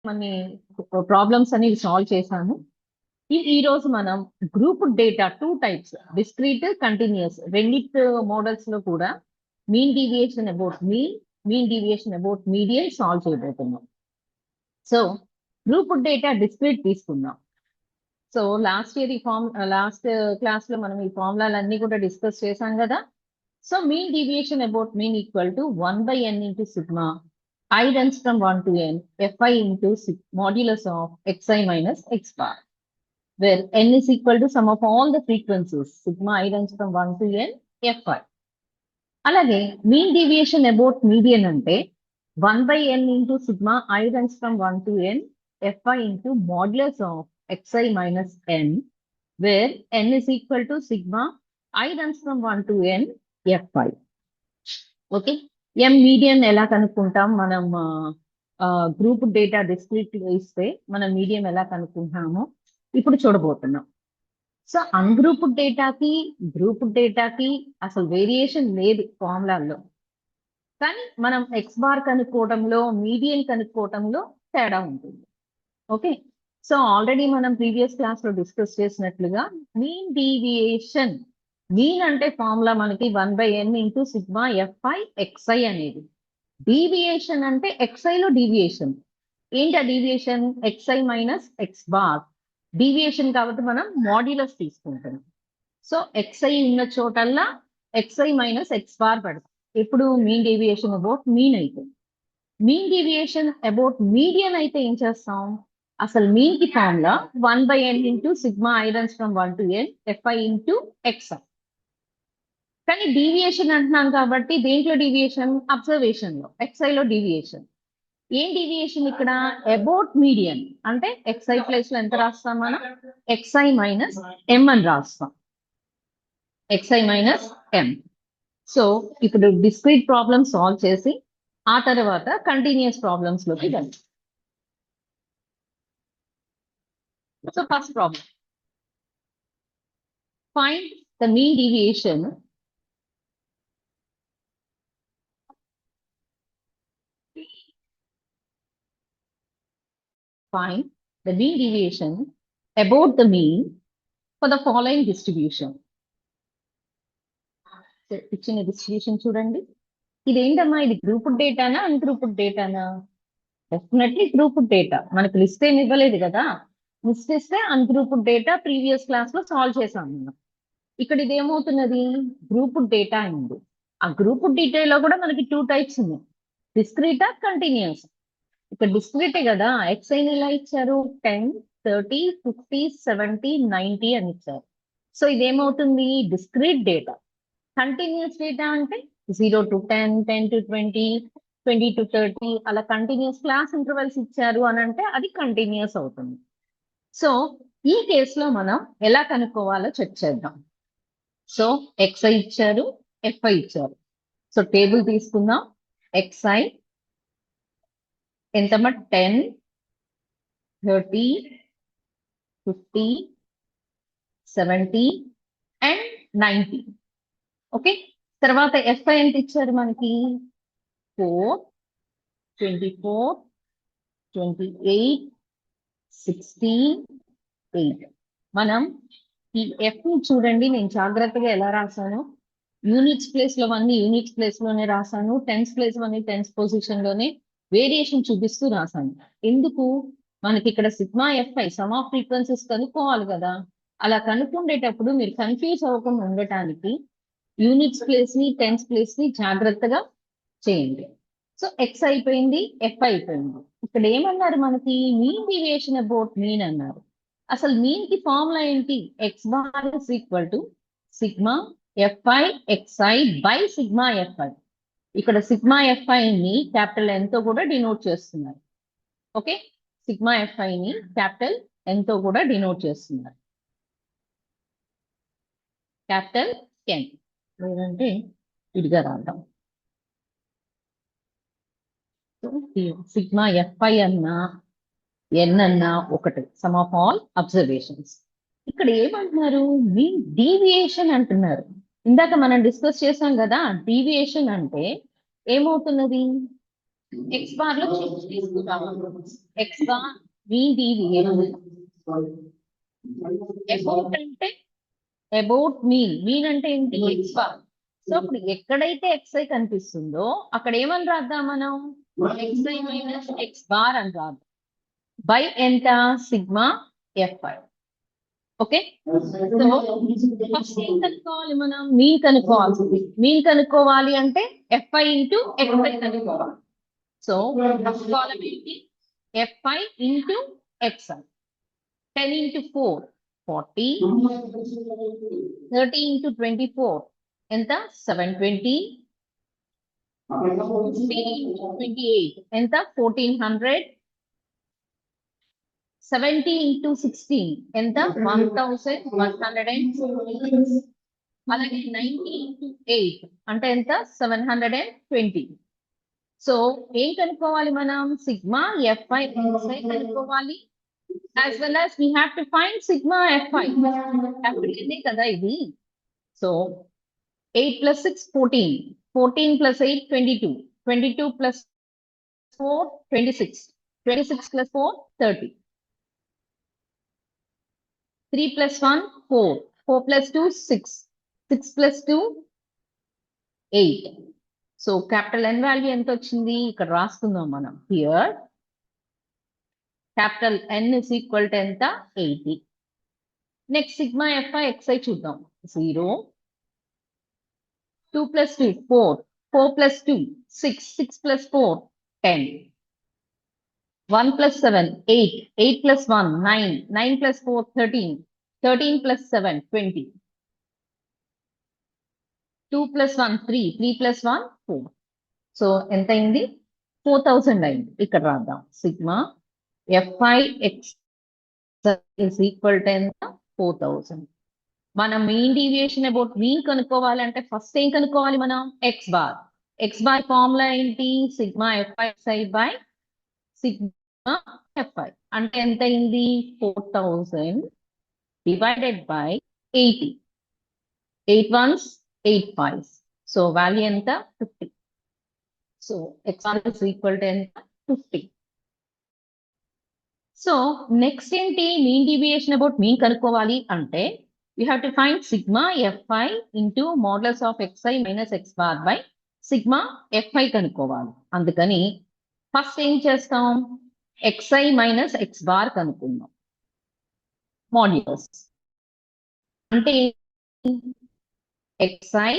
కొన్ని ప్రాబ్లమ్స్ అనేవి సాల్వ్ చేశాము. ఈ రోజు మనం group data 2 types discrete continuous రెండిట్ మోడల్స్ లో కూడా mean deviation about mean deviation about median solve చేయబోతున్నాం. సో గ్రూప్ డేటా డిస్క్రీట్ తీసుకుందాం. సో లాస్ట్ క్లాస్ లో మనం ఈ ఫార్ములాలన్నీ కూడా డిస్కస్ చేశాం కదా. So mean deviation about mean equal to 1/n into sigma I runs from 1 to n fi into modulus of xi minus x bar, where n is equal to sum of all the frequencies sigma I runs from 1 to n fi. అలాగే mean deviation about median అంటే 1/n into sigma I runs from 1 to n fi into modulus of xi minus n, where n is equal to sigma I runs from 1 to n fi. Okay, M median ఎలా కనుక్కుంటాం మనం? Group data discrete ఇస్తే మనం medium ఎలా కనుక్కుంటామో ఇప్పుడు చూడబోతున్నాం. So ungroup డేటాకి group డేటాకి అసలు variation లేదు ఫార్ములాల్లో, కానీ మనం ఎక్స్ బార్ కనుక్కోవడంలో మీడియన్ కనుక్కోవడంలో తేడా ఉంటుంది. ఓకే, సో ఆల్రెడీ మనం ప్రీవియస్ క్లాస్ లో డిస్కస్ చేసినట్లుగా మీన్ డీవియేషన్, మీన్ అంటే ఫార్ములా మనకి 1/n into sigma fi xi అనేది. డీవియేషన్ అంటే xi లో డీవియేషన్. ఏంటి ఆ deviation? xi minus x bar deviation కాబట్టి మనం మాడ్యులస్ తీసుకుంటాం. సో xi ఉన్న చోటల్లా xi మైనస్ ఎక్స్ బార్ పెడతాం. ఇప్పుడు మీన్ డీవియేషన్ అబౌట్ మీన్ అయితే. మీన్ డీవియేషన్ అబౌట్ మీడియన్ అయితే ఏం చేస్తాం? అసలు మీన్ కి formula 1/n into sigma I runs from 1 to n fi into xi. కానీ డీవియేషన్ అంటున్నాం కాబట్టి దేంట్లో డీవియేషన్? అబ్జర్వేషన్ లో xi లో డీవియేషన్. ఏం డీవియేషన్ ఇక్కడ? అబౌట్ మీడియన్ అంటే xi ప్లేస్ లో ఎంత రాస్తాం మనం? xi మైనస్ m అని రాస్తాం. xi minus m. సో ఇప్పుడు డిస్క్రీట్ ప్రాబ్లమ్ సాల్వ్ చేసి ఆ తర్వాత కంటిన్యూస్ ప్రాబ్లమ్స్ లోకి వెళ్తాం. So first problem, find the mean deviation find the mean deviation about the mean for the following distribution. ఇచ్చిన డిస్ట్రిబ్యూషన్ చూడండి. ఇదేంటమ్మా, ఇది group డేటానా ungroup డేటానా? Definitely group data. మనకు లిస్ట్ ఏమి ఇవ్వలేదు కదా. లిస్ట్ ఇస్తే అన్గ్రూప్ డేటా ప్రీవియస్ క్లాస్ లో సాల్వ్ చేసాం మనం. ఇక్కడ ఇది ఏమవుతున్నది? గ్రూప్ డేటా అయింది. ఆ గ్రూప్ డేటాలో కూడా మనకి 2 టైప్స్ ఉన్నాయి, డిస్క్రీటా కంటిన్యూస్. ఇక్కడ డిస్క్రీటే కదా. ఎక్స్ఐని ఎలా ఇచ్చారు? 10, 30, 50, 70, 90 అని ఇచ్చారు. సో ఇదేమవుతుంది? Discrete data. కంటిన్యూస్ డేటా అంటే 0 to 10, 10 to 20, 20 to 30 అలా కంటిన్యూస్ క్లాస్ ఇంటర్వెల్స్ ఇచ్చారు అని అంటే అది కంటిన్యూస్ అవుతుంది. సో ఈ కేసులో మనం ఎలా కనుక్కోవాలో చెక్ చేద్దాం. సో ఎక్స్ఐ ఇచ్చారు, ఎఫ్ఐ ఇచ్చారు. సో టేబుల్ తీసుకుందాం. ఎక్స్ఐ ఎంతమ్మా? 10, 30, 50, 70 అండ్ 90. ఓకే, తర్వాత ఎఫ్ఐ ఎంత ఇచ్చారు మనకి? 4, 24, 28, 16, 8. మనం ఈ ఎఫ్ ని చూడండి, నేను జాగ్రత్తగా ఎలా రాశాను. యూనిట్స్ ప్లేస్ లో అన్ని యూనిట్స్ ప్లేస్ లోనే రాశాను, టెన్స్ ప్లేస్ అన్ని టెన్స్ పొజిషన్ లోనే వేరియేషన్ చూపిస్తూ రాశాను. ఎందుకు? మనకి ఇక్కడ sigma f i sum of frequencies కనుక్కోవాలి కదా. అలా కనుక్కుండేటప్పుడు మీరు కన్ఫ్యూజ్ అవ్వకుండా ఉండటానికి యూనిట్స్ ప్లేస్ ని టెన్స్ ప్లేస్ ని జాగ్రత్తగా చేయండి. సో ఎక్స్ అయిపోయింది, ఎఫ్ అయిపోయింది. ఇక్కడ ఏమన్నారు మనకి? మీన్ డీవియేషన్ అబౌట్ మీన్ అన్నారు. అసలు మీన్ కి ఫార్ములా ఏంటి? X bar is equal to sigma f i x i by sigma f i. ఇక్కడ సిగ్మా ఎఫ్ఐ ని క్యాపిటల్ ఎన్ తో కూడా డినోట్ చేస్తున్నారు. ఓకే, సిగ్మా ఎఫ్ఐ ని క్యాపిటల్ ఎన్ తో కూడా డినోట్ చేస్తున్నారు. క్యాపిటల్ ఎన్ లేదంటే విడిగా రాద్దాం. సిగ్మా ఎఫ్ఐ అన్నా ఎన్ అన్నా ఒకటి, సమ్ ఆఫ్ ఆల్ అబ్జర్వేషన్స్. ఇక్కడ ఏమంటున్నారు? మీన్ డీవియేషన్ అంటున్నారు. ఇందాక మనం డిస్కస్ చేసాం కదా, డీవియేషన్ అంటే ఏమవుతున్నది? ఎక్స్ బార్ లో తీసుకుంటాము. X bar mean deviation about అంటే అబౌట్ మీన్ అంటే ఏంటి ఎక్స్ బార్. సో ఇప్పుడు ఎక్కడైతే ఎక్స్ఐ కనిపిస్తుందో అక్కడ ఏమని రాద్దాం మనం ఎక్స్ఐ మైనస్ ఎక్స్ బార్ అని రాద్దాం బై ఎంత sigma f i. Okay, so first ఏం కనుక్కోవాలి మనం మీన్ కనుక్కోవాలి అంటే ఎఫ్ఐ ఇంటూ ఎక్స్ఐ కనుక్కోవాలి. సో ఫస్ట్ కాలం ఏంటి f i into x i. 10 into 4 40, 30 into 24 ఎంత 720, 50 into 28 ఎంత 1400, 70 into 16 ఎంత 1120, అలాగే 90 into 8 అంటే ఎంత 720. సో ఏం కనుక్కోవాలి మనం సిగ్మా ఎఫ్ఐ ఎక్స్ఐ కనుక్కోవాలి. As well as we have to find sigma fi. కదా ఇది. So 8 plus 6 14, 14 plus 8 22, 22 plus 4 26, 26 plus 4 30, 3 plus 1 4, 4 plus 2 6, 6 plus 2 8. So capital N value ఎంత వచ్చింది ఇక్కడ రాసుకుందాం మనం. Here capital N is equal to ఎంత 80. నెక్స్ట్ సిగ్మా ఎఫ్ఐ ఎక్స్ఐ చూద్దాం. 0, 2 plus 2 4, 4 plus 2 6, 6 plus 4 10, 1 plus 7 8, 8 plus 1 9, 9 plus 4 13, 13 plus 7 20, 2 plus 1 3, 3 plus 1 4. So ఎంత అయింది 4000 అయింది. ఇక్కడ రాద్దాం sigma f i x is equal to ఎంత 4000. మనం మీన్ డీవియేషన్ అబౌట్ మీన్ కనుక్కోవాలంటే ఫస్ట్ ఏం కనుక్కోవాలి మనం x bar. X bar formula ఏంటి sigma f i by sigma f i అంటే ఎంత అయింది 4000 divided by 80. 8 ones 8 5. So value ఎంత 50. So x bar is equal to ఎంత 50. సో నెక్స్ట్ ఏంటి మీన్ డీవియేషన్ అబౌట్ మీన్ కనుక్కోవాలి అంటే we have to find sigma fi into modulus of xi minus x bar by sigma fi కనుక్కోవాలి. అందుకని first ఏం చేస్తాం xi minus x bar కనుక్కుందాం. Modulus అంటే xi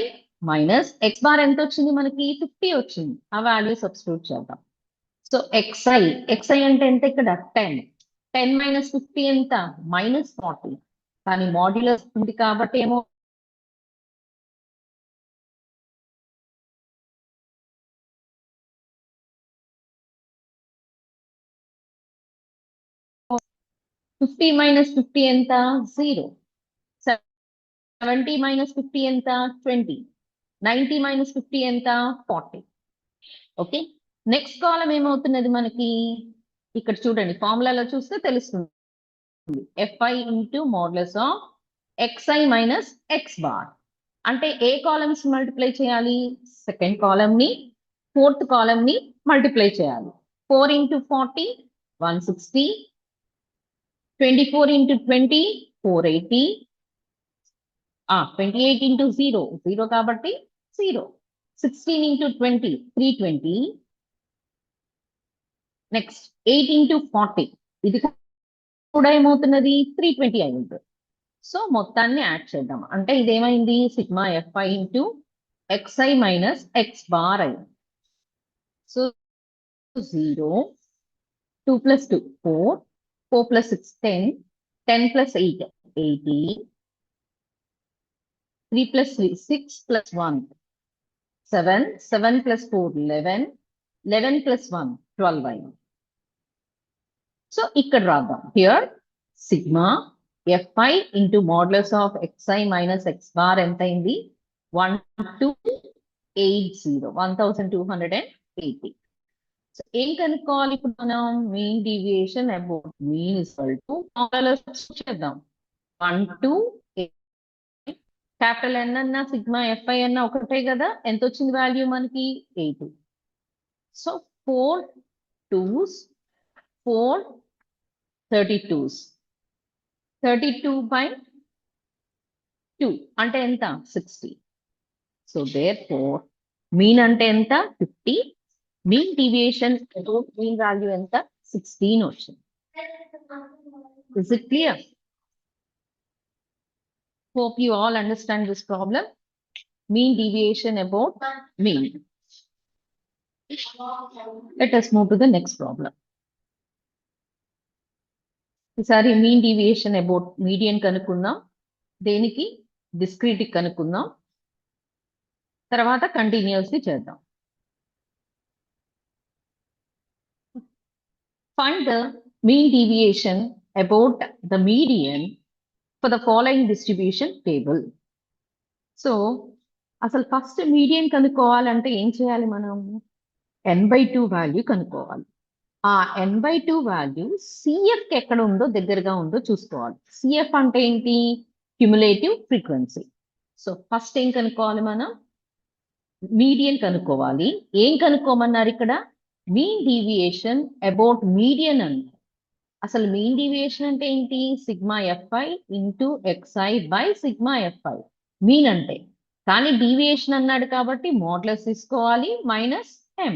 minus x bar ఎంత వచ్చింది మనకి 50 వచ్చింది. ఆ వాల్యూ సబ్స్టిట్యూట్ చేద్దాం. సో xi అంటే ఎంత ఇక్కడ 10, 10 minus 50 ఎంత -40. కానీ మాడ్యులస్ ఉంది కాబట్టి ఏమో 50 minus 50 ఎంత 0, 70 minus 50 ఎంత 20, 90 minus 50 ఎంత 40. ఓకే, నెక్స్ట్ కాలం ఏమవుతున్నది మనకి ఇక్కడ చూడండి ఫార్ములాలో చూస్తే తెలుస్తుంది fi into modulus of xi minus x bar. అంటే ఏ కాలమ్స్ మల్టిప్లై చేయాలి సెకండ్ కాలమ్ ని ఫోర్త్ కాలమ్ ని మల్టిప్లై చేయాలి. 4 into 40 160, 24 into 20 480, 28 into 0 0 కాబట్టి 0, 16 into 20 320, నెక్స్ట్ 8 into 40 ఇది కూడా ఏమవుతున్నది 320 అయింది. సో మొత్తాన్ని యాడ్ చేద్దాం అంటే ఇదేమైంది sigma f i into xi minus x bar అయింది. So 0, 2 plus 2 4, 4 plus 6 10, 10 plus 8 80, 3 plus 3 6 plus 1 7, 7 plus 4 11, 11 plus 1 12 అయింది. సో ఇక్కడ రాద్దాం here sigma fi into modulus of xi minus x bar ఎంత అయింది 1280. సో ఏం కనుక్కోవాలి ఇప్పుడు మనం mean deviation about mean equal to చేద్దాం 128. క్యాపిటల్ ఎన్ అన్న సిగ్మా ఎఫ్ఐ అన్న ఒకటే కదా ఎంత వచ్చింది వాల్యూ మనకి 80. So 4 2s, 4 32s. 32 by 2 అంటే ఎంత 60. సో therefore మీన్ అంటే ఎంత 50, మీన్ డీవియేషన్ మీన్ వాల్యూ ఎంత 16 వచ్చింది. Is it clear? Hope you all understand this problem. Mean deviation about mean. Let us move to the next problem. ఈసారి mean deviation about median కనుక్కుందాం, దేనికి discrete కనుక్కుందాం, తర్వాత continuously చేద్దాం. Find the mean deviation about the median for the following distribution table. So అసలు first median కనుక్కోవాలంటే ఏం చేయాలి, మనం n/2 వాల్యూ కనుక్కోవాలి. ఆ n/2 వాల్యూ CF కి ఎక్కడ ఉందో దగ్గరగా ఉందో చూసుకోవాలి. CF అంటే ఏంటి, క్యుములేటివ్ ఫ్రీక్వెన్సీ. సో ఫస్ట్ ఏం కనుక్కోవాలి, మనం మీడియన్ కనుక్కోవాలి. ఏం కనుక్కోమన్నారు ఇక్కడ, మీన్ డీవియేషన్ అబౌట్ మీడియన్ అన్నారు. అసలు మీన్ డీవియేషన్ అంటే ఏంటి, sigma FI into XI by sigma FI mean అంటే. కానీ డీవియేషన్ అన్నాడు కాబట్టి మోడ్లెస్ తీసుకోవాలి మైనస్ M.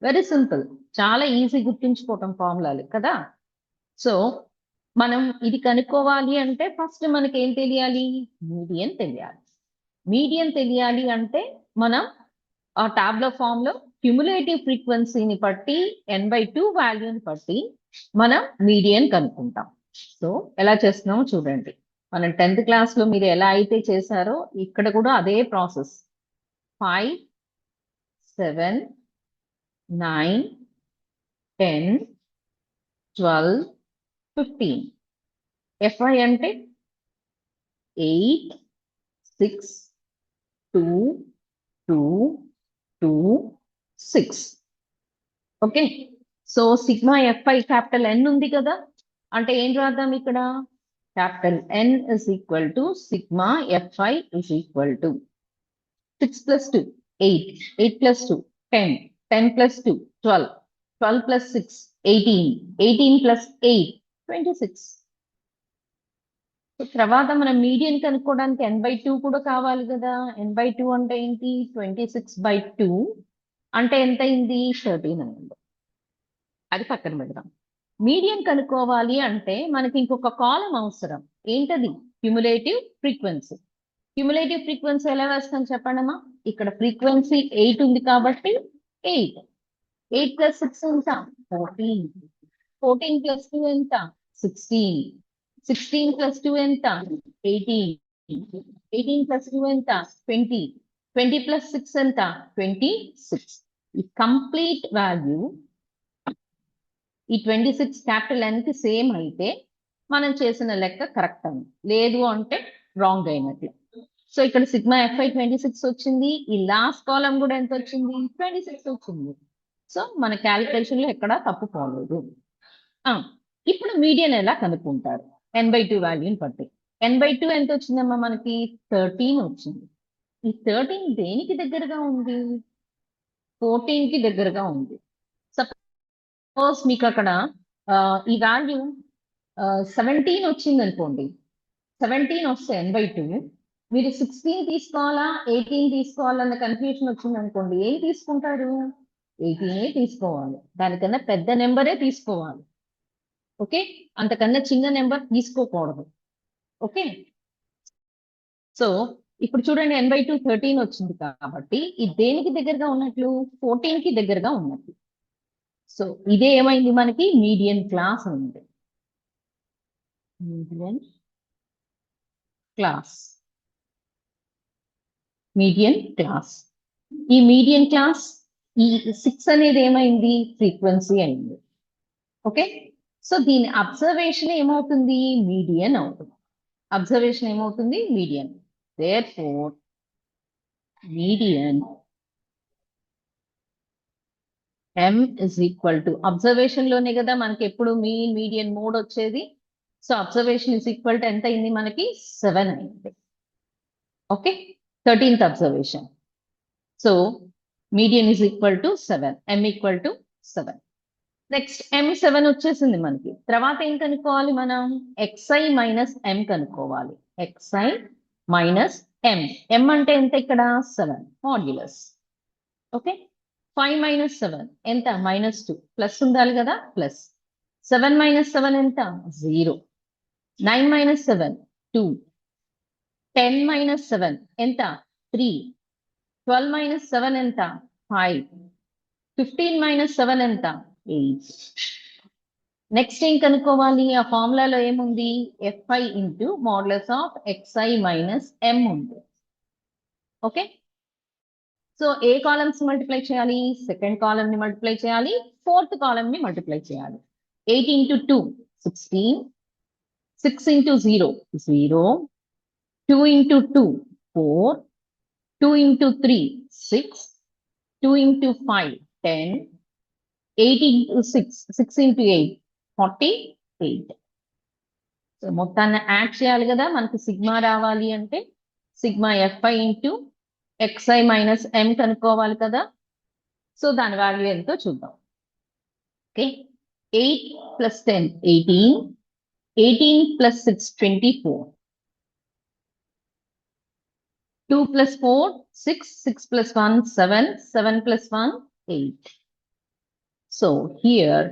వెరీ సింపుల్, చాలా ఈజీ గుర్తుంచుకోవటం ఫార్ములాలు కదా. సో మనం ఇది కనుక్కోవాలి అంటే ఫస్ట్ మనకి ఏం తెలియాలి, మీడియన్ తెలియాలి. మీడియన్ తెలియాలి అంటే మనం ఆ టాబ్లో ఫామ్ లో క్యుములేటివ్ ఫ్రీక్వెన్సీని బట్టి n/2 వాల్యూని బట్టి మనం మీడియన్ కనుక్కుంటాం. సో ఎలా చేస్తున్నామో చూడండి. మనం 10th క్లాస్లో మీరు ఎలా అయితే చేశారో ఇక్కడ కూడా అదే ప్రాసెస్. 5 7 9 10 12 15. FI అంటే 8 6 2 2 2 6. Okay, so sigma FI capital N ఉంది కదా, అంటే ఏం రాద్దాం ఇక్కడ, capital N is equal to sigma FI is equal to 6 plus 2 8, 8 plus 2 10, 10 plus 2 12, 12 plus 6 18, 18 plus 8 26. తర్వాత మనం మీడియన్ కనుక్కోవడానికి n/2 కూడా కావాలి కదా. n/2 అంటే ఏంటి, 26/2 అంటే ఎంత అయింది, 13 అయింది. అది పక్కన పెడదాం. మీడియన్ కనుక్కోవాలి అంటే మనకి ఇంకొక కాలం అవసరం. ఏంటది, క్యుములేటివ్ ఫ్రీక్వెన్సీ. క్యుములేటివ్ ఫ్రీక్వెన్సీ ఎలా వేస్తాం చెప్పండమ్మా. ఇక్కడ ఫ్రీక్వెన్సీ 8 ఉంది కాబట్టి 8, 8 plus 6 ఎంత 14, 14 plus 2 ఎంత 16, 16 plus 2 ఎంత 18, 18 plus 2 ఎంత 20, 20 plus 6 ఎంత 26. ఈ కంప్లీట్ వాల్యూ ఈ 26 క్యాపిటల్ N కి సేమ్ అయితే మనం చేసిన లెక్క కరెక్ట్ అని, లేదు అంటే రాంగ్ అయినట్లు. సో ఇక్కడ సిగ్మా FI 26 వచ్చింది, ఈ లాస్ట్ కాలం కూడా ఎంత వచ్చింది 26 వచ్చింది. సో మన క్యాలిక్యులేషన్ లో ఎక్కడా తప్పు పోలేదు. ఇప్పుడు మీడియన్ ఎలా కనుక్కుంటారు, n/2 వాల్యూని బట్టి. n/2 ఎంత వచ్చిందమ్మా మనకి 13 వచ్చింది. ఈ 13 దేనికి దగ్గరగా ఉంది, 14 కి దగ్గరగా ఉంది. సపోజ్ మీకు అక్కడ ఈ వాల్యూ 17 వచ్చింది అనుకోండి, 17 వస్తే n/2, మీరు 16 తీసుకోవాలా 18 తీసుకోవాలన్న కన్ఫ్యూషన్ వచ్చింది అనుకోండి, ఏం తీసుకుంటారు, 18 తీసుకోవాలి. దానికన్నా పెద్ద నెంబరే తీసుకోవాలి. ఓకే, అంతకన్నా చిన్న నెంబర్ తీసుకోకూడదు. ఓకే, సో ఇప్పుడు చూడండి n/2 13 వచ్చింది కాబట్టి ఇది దేనికి దగ్గరగా ఉన్నట్లు, 14 కి దగ్గరగా ఉన్నట్లు. సో ఇదే ఏమైంది మనకి, మీడియన్ క్లాస్ ఉంది. Median class, median class. ఈ మీడియన్ క్లాస్ ఈ 6 అనేది ఏమైంది, ఫ్రీక్వెన్సీ అయింది. ఓకే, సో దీని అబ్జర్వేషన్ ఏమవుతుంది, మీడియన్ అవుతుంది. అబ్జర్వేషన్ ఏమవుతుంది, median. therefore median M is equal to, observation లోనే కదా మనకి ఎప్పుడు మీన్ మీడియన్ మోడ్ వచ్చేది. So observation is equal to ఎంత అయింది మనకి 7 అయింది. Okay, 13th observation. So median is equal to 7, M equal to 7. Next M7 వచ్చేసింది మనకి. తర్వాత ఏం కనుక్కోవాలి మనం? xi మైనస్ m కనుక్కోవాలి. xi minus m. m అంటే ఎంత ఇక్కడ? 7 మాడ్యులస్. ఓకే, 5 మైనస్ 7 ఎంత? -2. ప్లస్ ఉండాలి కదా, ప్లస్. 7 మైనస్ 7 ఎంత? 0. 9 మైనస్ 7 2. 10 మైనస్ 7 ఎంత? 3. 12 మైనస్ 7 ఎంత? 5. 15 మైనస్ 7 ఎంత? 8. నెక్స్ట్ ఏం కనుక్కోవాలి? ఆ ఫార్ములాలో ఏముంది? fi into modulus of xi minus m ఉంది. ఓకే, సో ఏ కాలమ్స్ మల్టిప్లై చేయాలి? సెకండ్ కాలమ్ ని మల్టిప్లై చేయాలి, ఫోర్త్ కాలమ్ ని మల్టిప్లై చేయాలి. 8 into 2 16. 6 into 0 0. 2 into 2 4. 2 into 3 6. 2 into 5 10. 8 into 6 6 into 8 48. So మొత్తాన్ని యాడ్ చేయాలి కదా, మనకు సిగ్మా రావాలి అంటే sigma fi into xi minus m కనుక్కోవాలి కదా. సో దాని వాల్యూ ఎంతో చూద్దాం. Okay, 8 plus 10 18. 18 plus 6 24. 2 plus 4 6. 6 plus 1 7. 7 plus 1 8. So here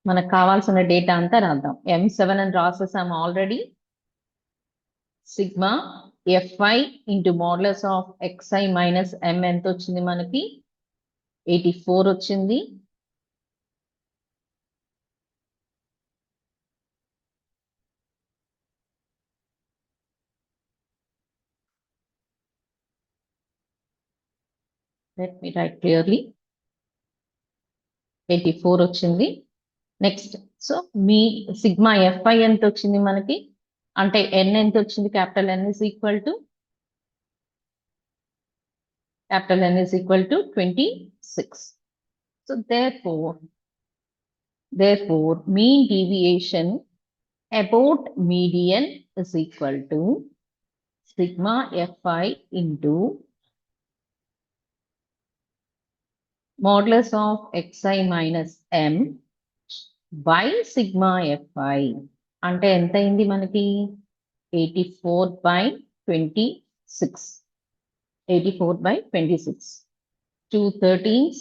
మనకు కావాల్సిన డేటా అంతా రాద్దాం. M7 అని రాసేసాము already. Sigma fi into modulus of xi minus m ఎంత వచ్చింది మనకి? 84 వచ్చింది. Let me right clearly. 84 వచ్చింది. నెక్స్ట్, సో మీ సిగ్మా fi ఎంత వచ్చింది మనకి? అంటే n ఎంత వచ్చింది? Capital N is equal to 26. So therefore mean deviation about median is equal to sigma fi into modulus of xi minus m by sigma fi. అంటే ఎంత అయింది మనకి? 84/26. 84/26. 2 13s,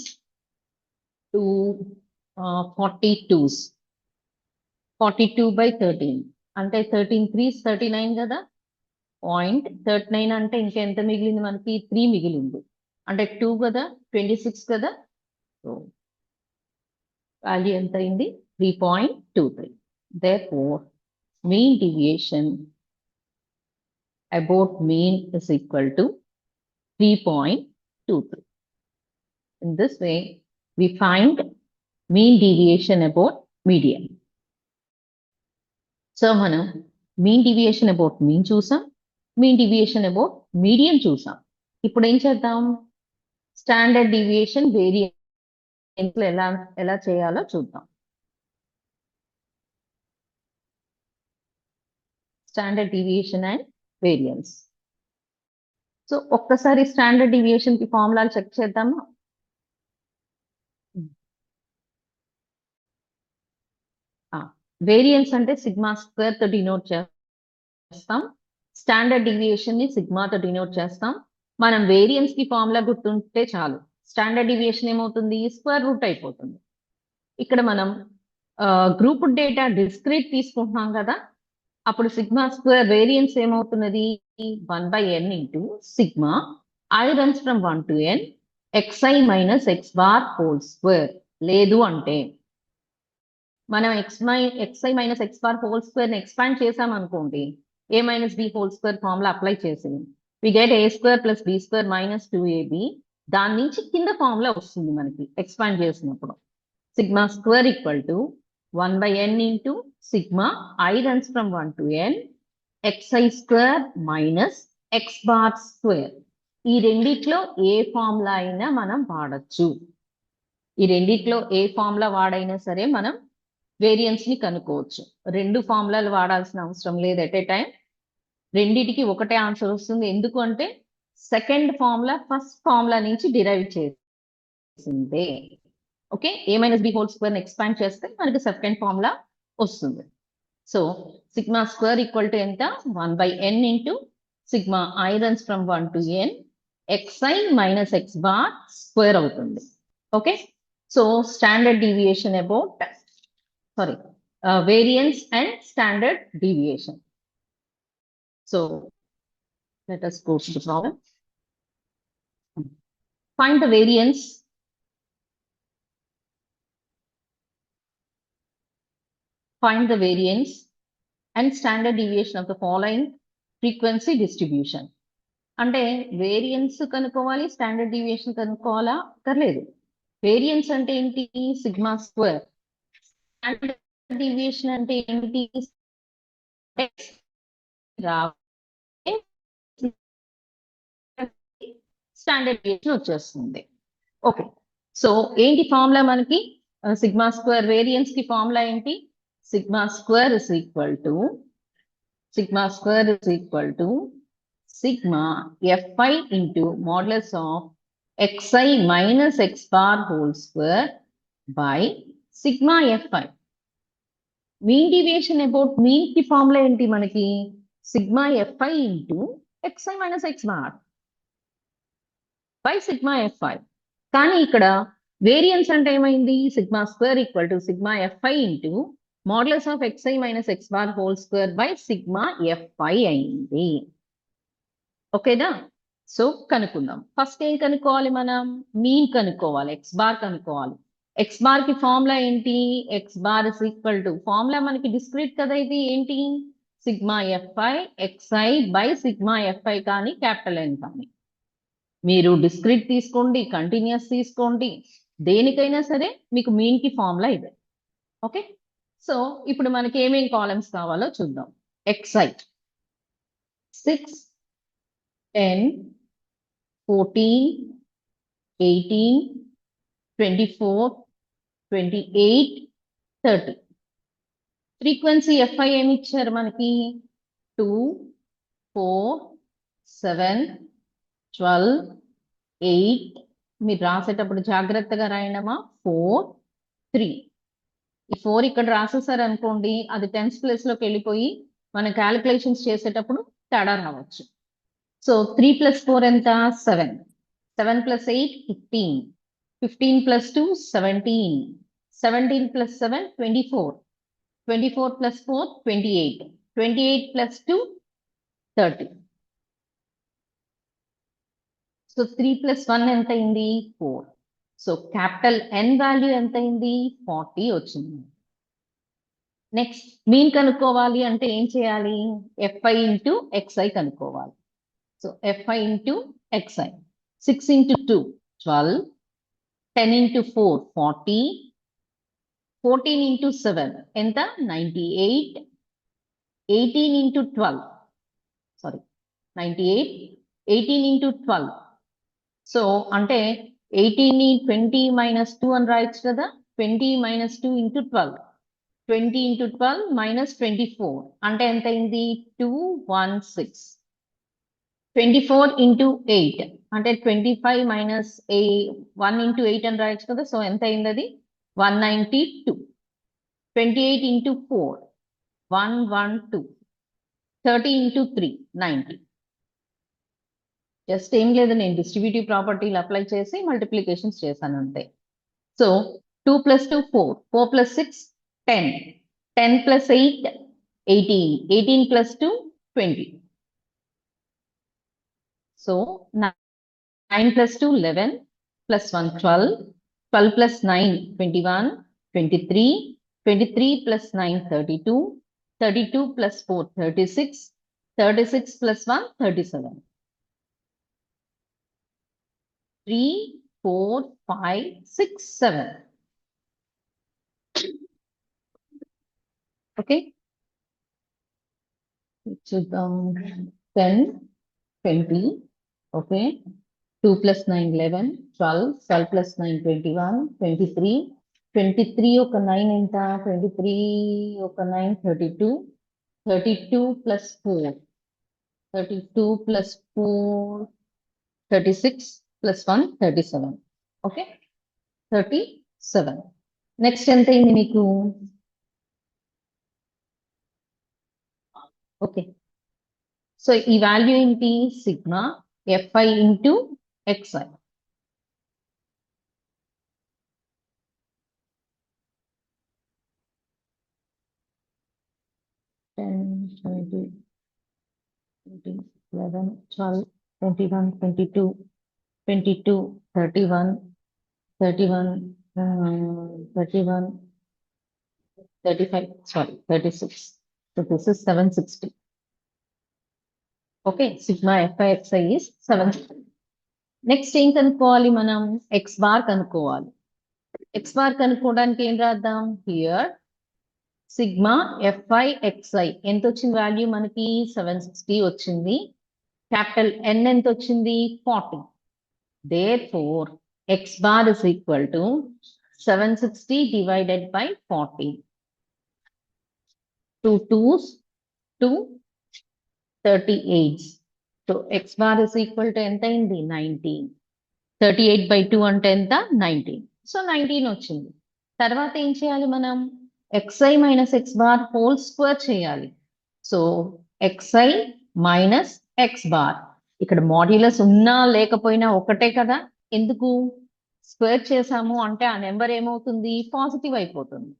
2 42s. 42/13 అంటే 13 3s 39 కదా. 0.39 అంటే ఇంకెంత మిగిలింది మనకి? 3 మిగిలింది. అంటే 2 కదా, 26 కదా. సో వాల్యూ ఎంత అయింది? 3.23. Therefore mean deviation about mean is equal to 3.23. In this way we find mean deviation about median. So మనం మీన్ డీవియేషన్ అబౌట్ మీన్ చూసాం, మీన్ డీవియేషన్ అబౌట్ మీడియన్ చూసాం. ఇప్పుడు ఏం చేద్దాం? స్టాండర్డ్ డీవియేషన్ వేరియన్స్ ఎలా చేయాలో చూద్దాం. Standard deviation and variance. So ఒక్కసారి స్టాండర్డ్ డీవియేషన్ కి ఫార్ములాలు చెక్ చేద్దామా? వేరియన్స్ అంటే సిగ్మా స్క్వేర్ తో డినోట్ చేస్తాం, స్టాండర్డ్ డీవియేషన్ ని సిగ్మాతో డినోట్ చేస్తాం. మనం వేరియన్స్ కి ఫార్ములా గుర్తుంటే చాలు, స్టాండర్డ్ డీవియేషన్ ఏమవుతుంది? స్క్వేర్ రూట్ అయిపోతుంది. ఇక్కడ మనం గ్రూప్ డేటా డిస్క్రీట్ తీసుకుంటున్నాం కదా, అప్పుడు సిగ్మా స్క్వేర్ వేరియన్స్ ఏమవుతున్నది? 1/n into sigma i runs from 1 to n xi minus x bar whole square. లేదు అంటే మనం xi minus x bar whole square ని ఎక్స్పాండ్ చేసాం అనుకోండి, a minus b whole square formula apply చేసి we get a square plus b square minus 2ab. దాని నుంచి కింద ఫార్ములా వస్తుంది మనకి ఎక్స్పాండ్ చేసినప్పుడు. Sigma square equal to 1/n into sigma i runs from 1 to n xi square minus x bar square. ఈ రెండిట్లో ఏ formula అయినా మనం వాడచ్చు. ఈ రెండిట్లో ఏ ఫార్ములా వాడైనా సరే మనం వేరియన్స్ ని కనుక్కోవచ్చు. రెండు ఫార్ములాలు వాడాల్సిన అవసరం లేదు ఎట్ ఏ టైం. రెండిటికి ఒకటే ఆన్సర్ వస్తుంది. ఎందుకు అంటే సెకండ్ ఫార్ములా ఫస్ట్ ఫార్ములా నుంచి డిరైవ్ చేసిందే. Okay, a minus b whole square expand చేస్తే మనకి సెకండ్ ఫార్ములా వస్తుంది. So sigma square equal to ఎంత, 1/n into sigma i runs from 1 to n xi minus x bar square అవుతుంది. Okay, so standard deviation about variance and standard deviation. So let us go to the problem. Find the variance and standard deviation of the following frequency distribution. అంటే variance కనుక్కోవాలి, standard deviation కనుక్కోవాలా అక్కర్లేదు. Variance అంటే ఏంటి, sigma square. Standard deviation అంటే ఏంటి, standard deviation వచ్చేస్తుంది. Okay, so ఏంటి formula మనకి, సిగ్మా స్క్వేర్ వేరియన్స్ కి ఫార్ములా ఏంటి, sigma square is equal to sigma fi into modulus of xi minus x bar whole square by sigma fi. Mean deviation about mean ki formula enti manaki, sigma fi into xi minus x bar by sigma fi. కానీ ఇక్కడ variance అంటే ఏమైంది, sigma square equal to sigma fi into modulus of xi minus x bar whole square by sigma fi అయింది. ఓకేనా, so కనుక్కుందాం. First ఏం కనుక్కోవాలి, మనం మీన్ కనుక్కోవాలి, ఎక్స్ బార్ కనుక్కోవాలి. ఎక్స్ బార్ కి ఫార్ములా ఏంటి, x bar is equal to, formula మనకి డిస్క్రీట్ కదా, ఇది ఏంటి, sigma fi xi by sigma fi కానీ క్యాపిటల్ N కానీ. మీరు డిస్క్రీట్ తీసుకోండి, కంటిన్యూస్ తీసుకోండి, దేనికైనా సరే మీకు మీన్ కి ఫార్ములా ఇదే. ఓకే, సో ఇప్పుడు మనకి ఏమేం కాలమ్స్ కావాలో చూద్దాం. xi 6 10 14 18 24 28 30. ఫ్రీక్వెన్సీ fi ఏమి ఇచ్చారు మనకి, 2 4 7 12 8. మీరు రాసేటప్పుడు జాగ్రత్తగా రాయడమా, 4 3. ఈ 4 ఇక్కడ రాసేసారు అనుకోండి, అది 10th ప్లేస్ లోకి వెళ్ళిపోయి మనం క్యాలిక్యులేషన్స్ చేసేటప్పుడు తేడా రావచ్చు. సో 3 + 4 ఎంత, 7. 7 + 8 15. 15 + 2 17. 17 + 7 24. 24 + 4 28. 28 + 2 30. సో 3 + 1 ఎంత అయింది, 4. సో క్యాపిటల్ N వాల్యూ ఎంత అయింది, 40 వచ్చింది. నెక్స్ట్ మీన్ కనుక్కోవాలి అంటే ఏం చేయాలి, fi into xi కనుక్కోవాలి. So fi into xi, 6 into 2 12, 10 into 4 40, 14 into 7 ఎంత 98, 18 into 12 98, 18 into 12. సో అంటే 18ని 20 - 2 అని రాయొచ్చు కదా, 20 - 2 into 12, 20 into 12 minus 24 అంటే ఎంత అయింది, 216. 24 into 8 అంటే 25 minus 1 into 8 అని రాయొచ్చు కదా, సో ఎంత అయింది అది 192. 28 into 4 112. 30 into 3 90. జస్ట్ ఏం లేదు, నేను డిస్ట్రిబ్యూటివ్ ప్రాపర్టీలు అప్లై చేసి మల్టిప్లికేషన్స్ చేశాను అంతే. సో 2 + 2 4, 4 + 6 10, 10 + 8 18, 18 + 2 20. So 9 + 2 11, + 1 12, 12 + 9 21, 23, 23 + 9 32, 32 + 4 36, 36 + 1 37. 3 4 5 6 7. ఓకే, చూద్దాం. 10 20. ఓకే, 2 + 9 11, 12, 12 + 9 21, 23, 23 ఒక 9 ఎంత, 23 ఒక 9 32, 32 + 4 32 + 4 36 + 1 37. ఓకే, 37. 7. నెక్స్ట్ ఎంత అయింది మీకు? ఓకే, సో ఈ వాల్యూ ఏంటి? Sigma fi into xi. Ten, 20, 11, 12, 21, 22, 22, 31, 31, 31, 35, sorry, 36. So this is 760. Okay, sigma fi xi is 760. Next ఏం కనుక్కోవాలి మనం? ఎక్స్ బార్ కనుక్కోవాలి. ఎక్స్ బార్ కనుక్కోవడానికి ఏం రాద్దాం? హియర్ సిగ్మా fi xi ఎంత వచ్చింది వాల్యూ మనకి? 760 వచ్చింది. క్యాపిటల్ ఎన్ ఎంత వచ్చింది? 40. Therefore x bar is equal to 760 divided by 40. 2 2s 2 38. So x bar is equal to ఎంత అయింది? 19. 38 by 2 అంటే ఎంత? 19. సో 19 వచ్చింది. తర్వాత ఏం చేయాలి మనం? xi minus x bar whole square చేయాలి. So xi minus x bar, ఇక్కడ మాడ్యులస్ ఉన్నా లేకపోయినా ఒకటే కదా. ఎందుకు? స్క్వేర్ చేసాము అంటే ఆ నెంబర్ ఏమవుతుంది? పాజిటివ్ అయిపోతుంది.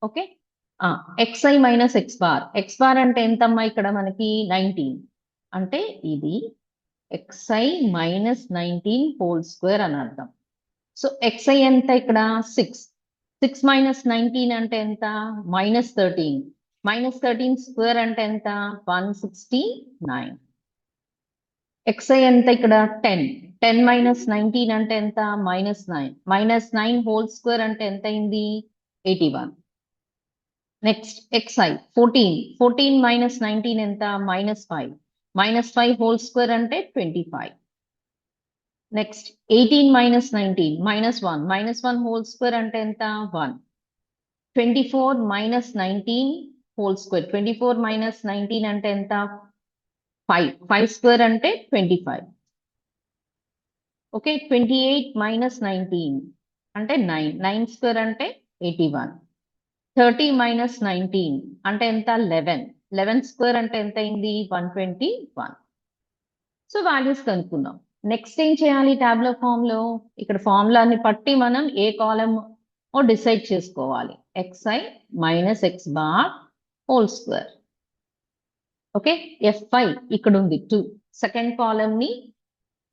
Okay, xi minus x bar. X bar అంటే ఎంతమ్మా ఇక్కడ మనకి? 19. అంటే ఇది xi మైనస్ 19 హోల్ స్క్వేర్ అని అర్థం. సో xi ఎంత ఇక్కడ? 6. 6 మైనస్ 19 అంటే ఎంత? మైనస్ 13. మైనస్ 13 స్క్వేర్ అంటే ఎంత? 169. xi ఎంత ఇక్కడ? 10. 10 మైనస్ 19 అంటే ఎంత? మైనస్ 9. మైనస్ 9 హోల్ స్క్వేర్ అంటే ఎంత అయింది? 81. Next xi 14. 14 మైనస్ 19 ఎంత? మైనస్ 5. మైనస్ 5 హోల్ స్క్వేర్ అంటే 25. Next 18 minus 19 minus 1. Minus 1 whole square అంటే ఎంత? 1. 24 మైనస్ 19 హోల్ స్క్వేర్. 24 మైనస్ 19 అంటే ఎంత? 5. 5 స్క్వేర్ అంటే 25. ఓకే, 28 మైనస్ 19 అంటే 9. 9 స్క్వేర్ అంటే 81. 30 మైనస్ 19 అంటే ఎంత? 11. 11 స్క్వేర్ అంటే ఎంత అయింది? 121. సో వాల్యూస్ కనుక్కుందాం. నెక్స్ట్ ఏం చేయాలి? టాబ్లో ఫామ్ లో ఇక్కడ ఫార్ములాని బట్టి మనం ఏ కాలమ్ డిసైడ్ చేసుకోవాలి. xi minus x bar whole square. Okay, fi ఇక్కడ ఉంది 2. సెకండ్ కాలమ్ ని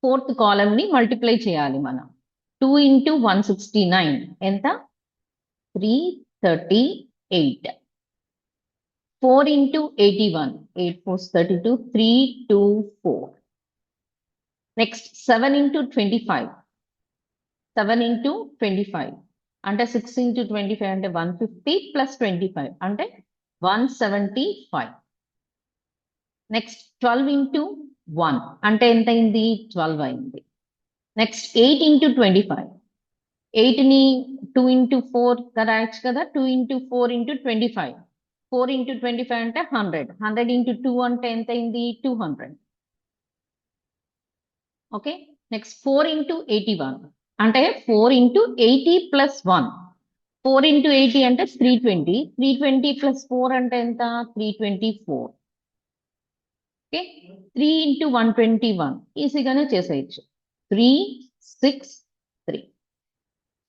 ఫోర్త్ కాలమ్ ని మల్టిప్లై చేయాలి మనం. 2 ఇంటూ 169 ఎంత? 338. 4 ఇంటూ 81. 8 4 32. 324. Next 7 into 25. 7 ఇంటూ 25 అంటే 6 ఇంటూ 25 అంటే 150 ప్లస్ 25 అంటే 175. నెక్స్ట్ 12 ఇంటూ 1 అంటే ఎంత అయింది? 12 అయింది. Next 8 into 25. 8ని 2 ఇంటూ 4 రాయొచ్చు కదా. 2 ఇంటూ 4 ఇంటూ 25. 4 ఇంటూ 25 అంటే 100. 100 ఇంటూ 2 అంటే ఎంత అయింది? 200. ఓకే, నెక్స్ట్ 4 ఇంటూ 81 అంటే 4 ఇంటూ 80 ప్లస్ 1. 4 ఇంటూ 80 అంటే 320. 320 ప్లస్ 4 అంటే ఎంత? 324. ఓకే, 3 ఇంటూ 121 ఈజీగానే చేసేయచ్చు. 363.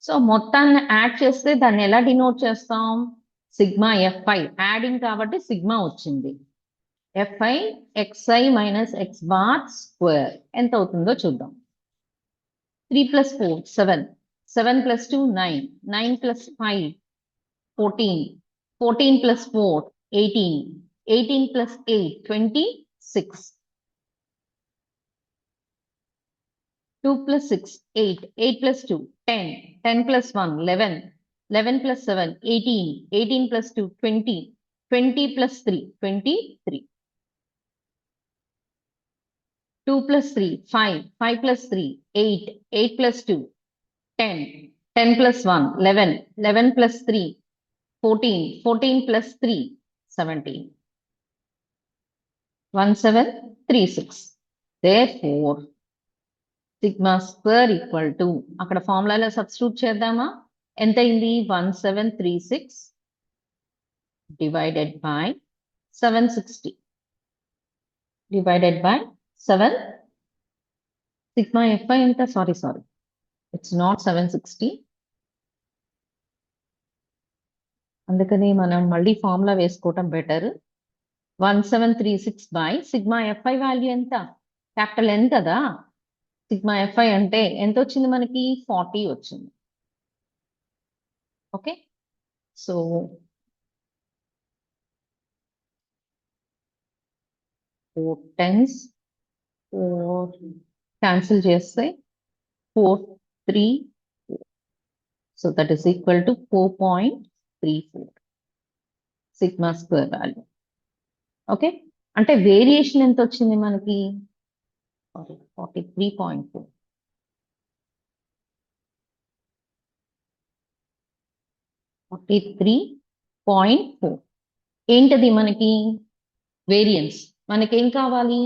సో మొత్తాన్ని యాడ్ చేస్తే దాన్ని ఎలా డినోట్ చేస్తాం? Sigma fi. యాడింగ్ కాబట్టి సిగ్మా వచ్చింది. fi xi minus x bar square ఎంత అవుతుందో చూద్దాం. 3 plus 4 7. 7 plus 2 9. 9 plus 5 14. 14 plus 4 18. 18 plus 8 26. 2 plus 6, 8. 8 plus 2, 10. 10 plus 1, 11. 11 plus 7, 18. 18 plus 2, 20. 20 plus 3, 23. 2 plus 3, 5. 5 plus 3, 8. 8 plus 2, 10. 10 plus 1, 11. 11 plus 3, 14. 14 plus 3, 17. 1736. Therefore, sigma square equal to అక్కడ ఫార్ములాలో substitute చేద్దామా? ఎంత అయింది 1736 divided by 760 divided by 7 sigma fi ఎంత sorry it's not 760 అందుకని మనం మళ్ళీ formula వేసుకోవటం better 1736 by sigma fi value ఎంత క్యాపిటల్ ఎన్ కదా సిగ్మా fi అంటే ఎంత వచ్చింది మనకి 40 వచ్చింది ఓకే సో 4 10s 4 క్యాన్సిల్ చేస్తే 4 3 so that is equal to 4.34 sigma square value okay అంటే వేరియేషన్ ఎంత వచ్చింది మనకి 43.4 43.4 ఏంటది మనకి వేరియన్స్ మనకేం కావాలి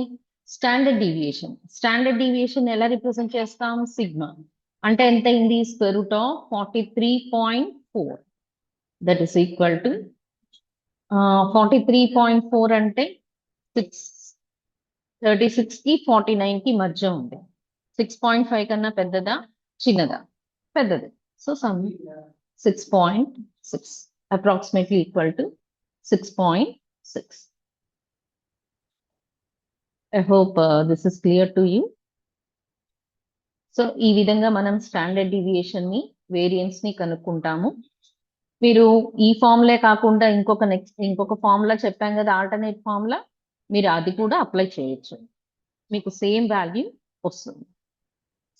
స్టాండర్డ్ డీవియేషన్ ఎలా రిప్రజెంట్ చేస్తాం సిగ్మా అంటే ఎంత అయింది square root of 43.4 that is equal to 43.4 అంటే 36 కి 49 కి మధ్య ఉంది 6.5 కన్నా పెద్దదా చిన్నదా పెద్దది so some 6.6 approximately equal to 6.6 I hope this is clear to you. So ఈ విధంగా మనం స్టాండర్డ్ డీవియేషన్ ని వేరియన్స్ ని కనుక్కుంటాము మీరు ఈ ఫార్ములే కాకుండా ఇంకొక ఫార్ములా చెప్పాం కదా ఆల్టర్నేట్ ఫార్ములా మీరు అది కూడా అప్లై చేయొచ్చు మీకు సేమ్ వాల్యూ వస్తుంది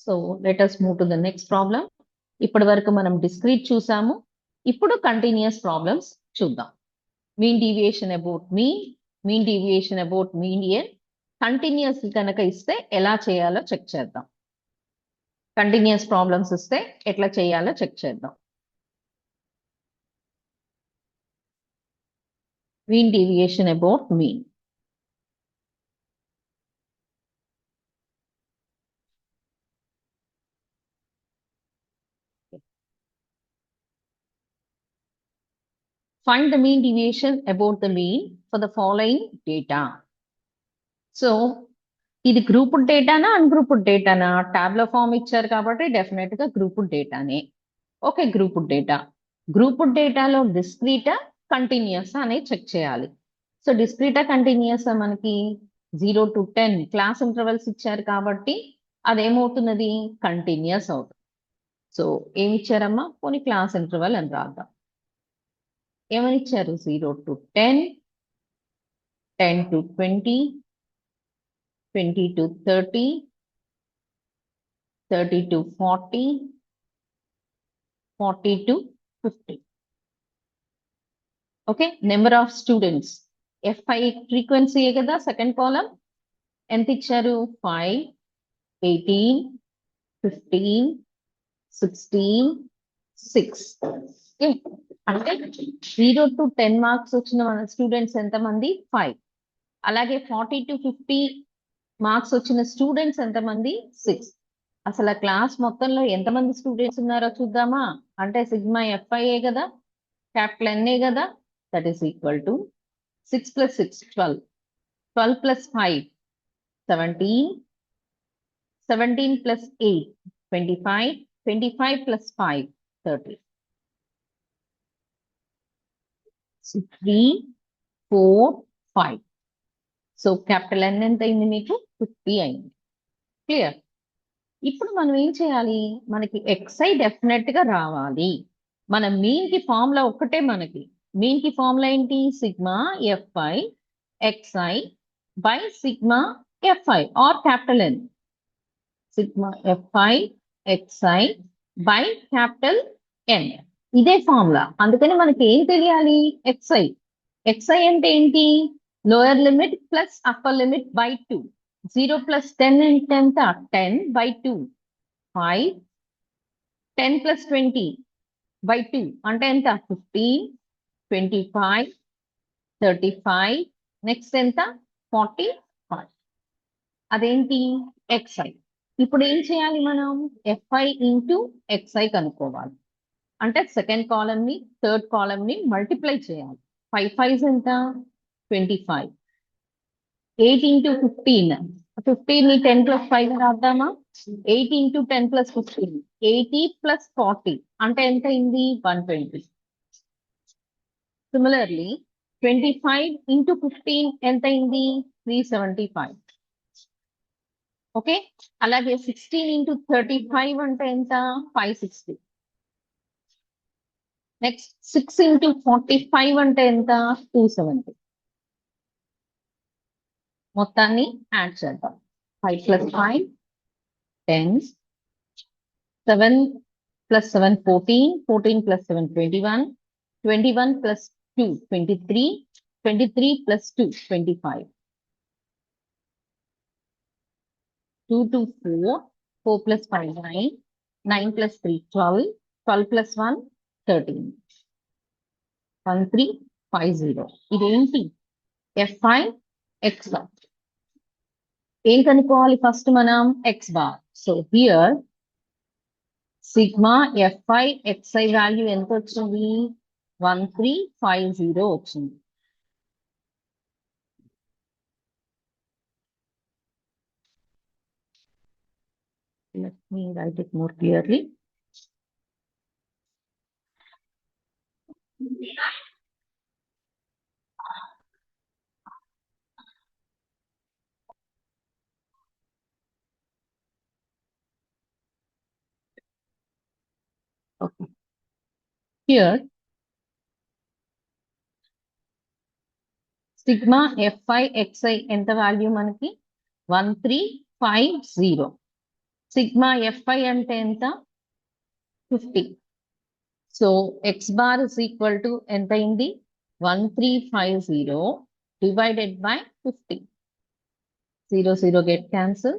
so let us move to the next problem ఇప్పటి వరకు మనం డిస్క్రీట్ చూసాము ఇప్పుడు కంటిన్యూస్ ప్రాబ్లమ్స్ చూద్దాం mean deviation about median continuous కనుక ఇస్తే ఎలా చేయాలో చెక్ చేద్దాం కంటిన్యూస్ ప్రాబ్లమ్స్ ఇస్తే ఎట్లా చేయాలో చెక్ చేద్దాం mean deviation about mean find the mean deviation about the mean for the following data so ఇది గ్రూప్డ్ డేటానా అన్గ్రూప్డ్ డేటానా టాబ్లో ఫామ్ ఇచ్చారు కాబట్టి డెఫినెట్ గా గ్రూప్డ్ డేటానే ఓకే గ్రూప్డ్ డేటాలో డిస్క్రీటా కంటిన్యూస్ అనేది చెక్ చేయాలి సో డిస్క్రీటా కంటిన్యూస్ మనకి 0 to 10 క్లాస్ ఇంటర్వెల్స్ ఇచ్చారు కాబట్టి అదేమవుతున్నది కంటిన్యూస్ అవుతుంది సో ఏమి ఇచ్చారమ్మా పోనీ క్లాస్ ఇంటర్వెల్ అని రాద్దాం ఏమని ఇచ్చారు 0 to 10 10 to 20 20 to 30 30 to 40 40 to 50 okay number of students fi frequency కదా సెకండ్ కాలం ఎంత ఇచ్చారు 5 18 15 16 6 ఓకే అంటే 0 to 10 మార్క్స్ వచ్చిన మన స్టూడెంట్స్ ఎంతమంది 5 అలాగే 40 to 50 మార్క్స్ వచ్చిన స్టూడెంట్స్ ఎంతమంది 6 అసలు ఆ క్లాస్ మొత్తంలో ఎంతమంది స్టూడెంట్స్ ఉన్నారో చూద్దామా అంటే సిగ్మా FIA కదా క్యాపిటల్ ఎన్ఏ కదా that is equal to 6 plus 6 12 12 plus 5 17 17 plus 8 25 25 plus 5 30 so 3 4 5 so capital N ఎంత అయింది మీకు 50 అయింది క్లియర్ ఇప్పుడు మనం ఏం చేయాలి మనకి xi డెఫినెట్ గా రావాలి మన మీన్ కి ఫార్ములా ఒక్కటే మనకి మీన్ కి ఫార్ములా ఏంటి sigma fi xi by sigma fi or capital N sigma fi xi by capital N ఇదే ఫార్ములా అందుకని మనకి ఏం తెలియాలి xi అంటే ఏంటి lower limit plus upper limit by 2 0 plus 10 అంటే ఎంత 10 by 2 5 10 plus 20 by 2 అంటే ఎంత 15 25 35 నెక్స్ట్ ఎంత 45 అదేంటి xi ఇప్పుడు ఏం చేయాలి మనం fi ఇంటూ xi కనుక్కోవాలి అంటే సెకండ్ కాలమ్ ని థర్డ్ కాలమ్ ని మల్టిప్లై చేయాలి. 5 5 ఎంత 25. 8 into 15. 15 ని 10 plus 5 రాద్దామా? 8 into 10 plus 15. 80 plus 40 అంటే ఎంత అయింది? 120. Similarly, 25 into 15 ఎంత అయింది? 375. ఓకే, అలాగే 16 into 35 అంటే ఎంత? 560. నెక్స్ట్ 6 into 45 అంటే ఎంత? 270. మొత్తాన్ని యాడ్ చేద్దాం. 5 plus 5 10, 7 plus 7 14, 14 plus 7 21, 21 plus 2 23, 23 plus 2 25. 2 to 4, 4 plus 5 9, 9 plus 3 12, 12 plus 1 13. 1350. ఇదేంటి? F5 X bar. ఏం కనుక్కోవాలి ఫస్ట్ మనం? X bar. So here sigma Fi Xi value ఎంత వచ్చింది? 1350 వచ్చింది. Let me write it more clearly. Okay. Here, sigma Fi Xi ఎంత value మనకి? 1350. Sigma Fi అంటే ఎంత? 50. So X bar is equal to ఎంత అయింది? 1350 divided by 50. 0 0 get cancel.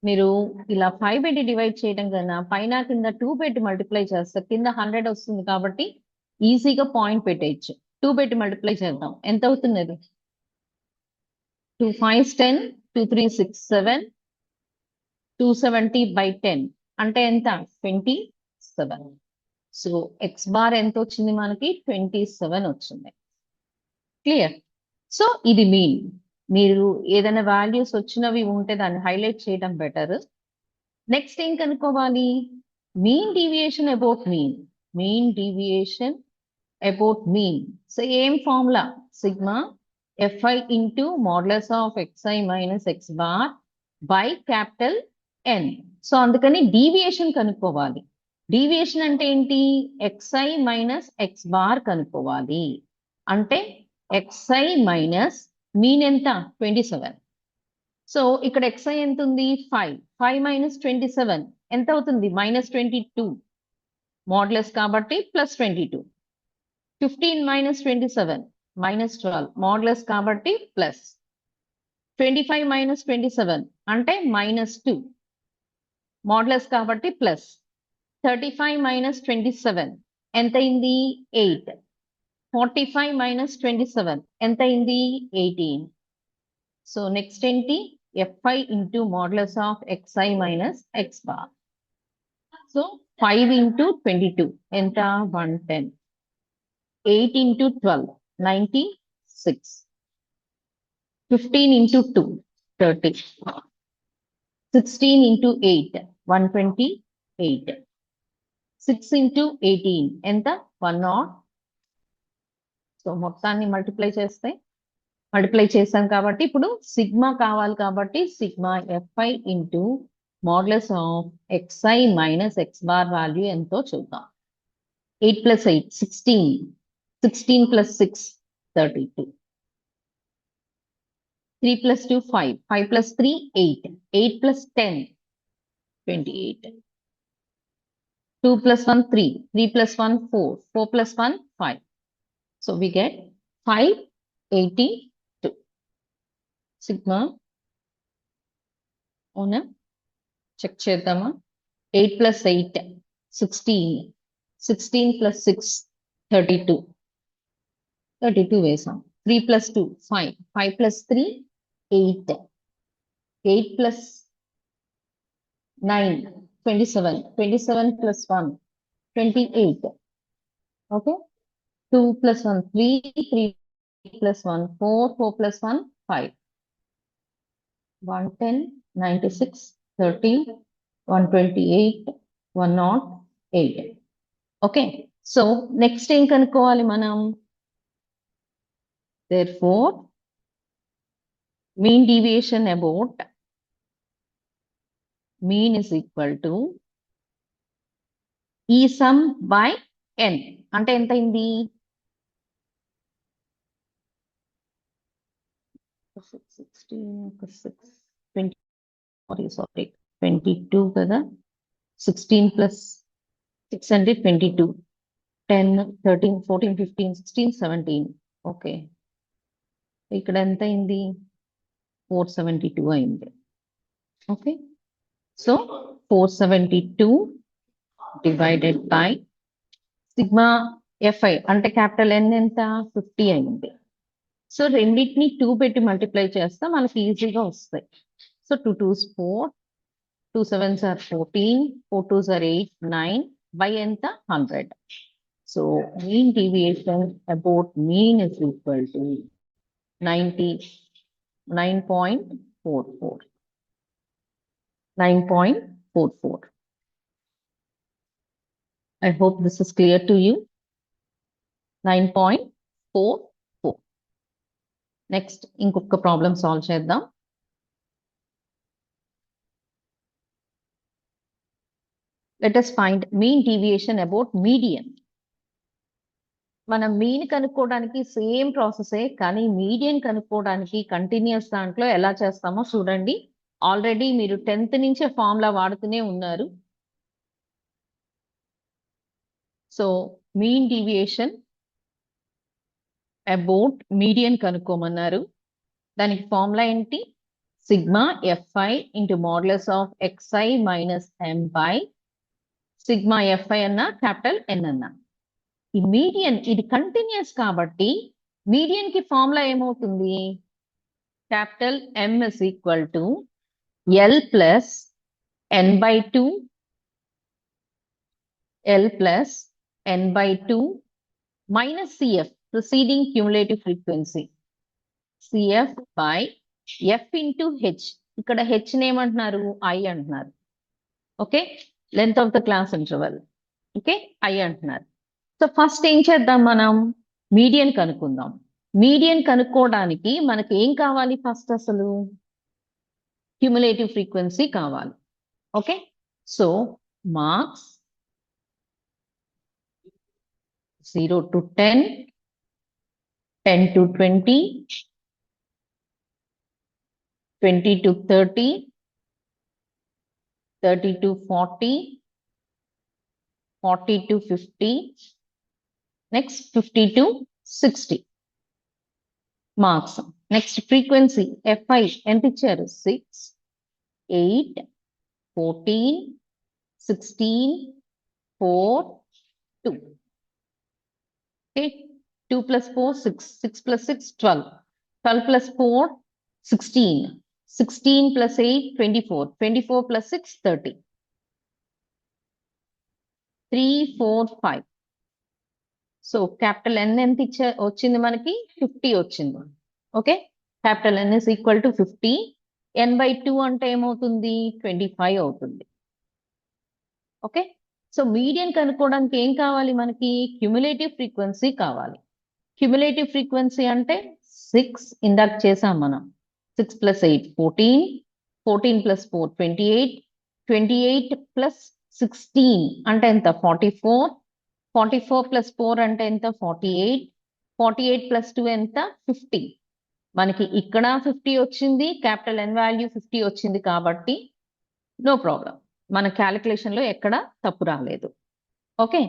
మీరు ఇలా 5 పెట్టి డివైడ్ చేయడం కన్నా పైన కింద 2 పెట్టి మల్టిప్లై చేస్తారు. కింద 100 వస్తుంది కాబట్టి ఈజీగా పాయింట్ పెట్టేయచ్చు. 2 పెట్టి మల్టిప్లై చేద్దాం. ఎంత అవుతుంది అది? 2 5 10, 2 3 6 7, 270 by 10 అంటే ఎంత? 27. సో X బార్ ఎంత వచ్చింది మనకి? 27 వచ్చింది. క్లియర్? సో ఇది మీన్. మీరు ఏదైనా వాల్యూస్ వచ్చినవి ఉంటే దాన్ని హైలైట్ చేయడం బెటర్. నెక్స్ట్ ఏం కనుక్కోవాలి? Mean deviation about mean. Mean deviation about mean. So ఏం formula? Sigma Fi into modulus of Xi minus X bar by capital N. So అందుకని డీవియేషన్ కనుక్కోవాలి. డీవియేషన్ అంటే ఏంటి? Xi minus X bar కనుక్కోవాలి. అంటే Xi minus mean ఎంత? 27. So ఇక్కడ Xi ఎంత ఉంది? 5. 5 minus 27 ఎంత అవుతుంది? -22. మోడ్యులస్ కాబట్టి +22. 15 minus 27 -12. మోడ్యులస్ కాబట్టి ప్లస్. 25 minus 27 అంటే -2. మోడ్యులస్ కాబట్టి ప్లస్. 35 minus 27 ఎంత అయింది? 8. 45 minus 27 ఎంత అయింది? 18. సో నెక్స్ట్ ఏంటి? Fi into modulus of Xi minus X bar. So 5 into 22 ఎంత? 110. 8 into 12 96. 15 into 2 30. 16 into 8 128. 6 into 18 ఎంత? 100. సో మొత్తాన్ని మల్టిప్లై చేసాం కాబట్టి ఇప్పుడు సిగ్మా కావాలి కాబట్టి sigma Fi into modulus of Xi minus X bar value ఎంతో చూద్దాం. 8 plus 8 16. 16 plus 6 32. 3 plus 2 5. 5 plus 3 8. 8 plus 10 28. 2 plus 1 3. 3 plus 1 4. 4 plus 1 5. So we get 582. Sigma. అవునా? చెక్ చేద్దామా? 8 plus 8 16. 16 plus 6 32. 32 వేసాం. 3 plus 2 5. 5 plus 3 8. 8 plus 9 27. 27 plus 1 28. Okay. 2 plus 1, 3, 3 plus 1, 4, 4 plus 1, 5. 110, 96, 13, 128, 108. Okay. So next ఏం కనుక్కోవాలి మనం? Therefore, mean deviation about mean is equal to E sum by n. అంటే ఎంత అయింది? 22 కదా, 16 plus 6 అంటే 22, 10, 13, 14, 15, 16, 17. ఓకే, ఇక్కడ ఎంత అయింది? 472 అయింది. Okay, so 472 divided by sigma f i అంటే క్యాపిటల్ ఎన్ ఎంత? 50 అయింది. సో రెండింటిని 2 పెట్టి మల్టిప్లై చేస్తే మనకి ఈజీగా వస్తాయి. So 2 2s 4, 2 7s are 14, 4 2s are 8, 9, by ఎంత? 100. So mean deviation about mean is equal to 9.44. 9.44. I hope this is clear to you. 9.44. Next, ఇంకొక ప్రాబ్లం సాల్వ్ చేద్దాం. Let us find mean deviation about median. మనం mean కనుక్కోవడానికి same ప్రాసెసే, కానీ median కనుక్కోవడానికి continuous దాంట్లో ఎలా చేస్తామో చూడండి. ఆల్రెడీ మీరు 10th నుంచే ఫార్ములా వాడుతూనే ఉన్నారు. So mean deviation about median కనుక్కోమన్నారు. దానికి ఫార్ములా ఏంటి? Sigma f i into modulus of xi minus M by sigma fi అన్న క్యాపిటల్ ఎన్ అన్న. ఈ మీడియన్ ఇది కంటిన్యూస్ కాబట్టి మీడియన్ కి ఫార్ములా ఏమవుతుంది? Capital M is equal to L plus N by 2 L plus n by 2 minus CF, preceding cumulative frequency. CF by F into H. ఇక్కడ H నేమంటున్నారు? I అంటున్నారు. Okay, length of the class interval. Okay, I అంటున్నారు. So first ఏం చేద్దాం? మనం median కనుక్కుందాం. Median కనుక్కోవడానికి మనకి ఏం కావాలి? ఫస్ట్ అసలు క్యుములేటివ్ ఫ్రీక్వెన్సీ కావాలి. Okay, so marks 0 to 10, 10 to 20, 20 to 30, 30 to 40, 40 to 50, next 50 to 60 marks. Next frequency FI ఎంత ఇచ్చారు? 6, 8, 14, 16, 4, 2. Okay, 2 plus 4, 6, 6 plus 6, 12, 12 plus 4, 16, 16 plus 8, 24, 24 plus 6, 30, 3, 4, 5. So capital N ఎంత వచ్చింది మనకి? 50 వచ్చింది. Okay, capital N is equal to 50. N by 2 అంటే ఏమవుతుంది? 25 అవుతుంది. Okay, so median కనుక్కోవడానికి ఏం కావాలి మనకి? క్యుములేటివ్ ఫ్రీక్వెన్సీ కావాలి. క్యుములేటివ్ ఫ్రీక్వెన్సీ అంటే 6 ఇందాక చేసాం మనం. 6 plus 8, 14, 14 plus 4, 28, 28 plus 16 అంటే ఎంత? 44, 44 plus 4 అంటే ఎంత? 48, 48 plus 2 ఎంత? 50. మనకి ఇక్కడ 50 వచ్చింది, క్యాపిటల్ ఎన్ వాల్యూ 50 వచ్చింది కాబట్టి నో ప్రాబ్లం. మన క్యాలిక్యులేషన్ లో ఎక్కడ తప్పు రాలేదు. ఓకే,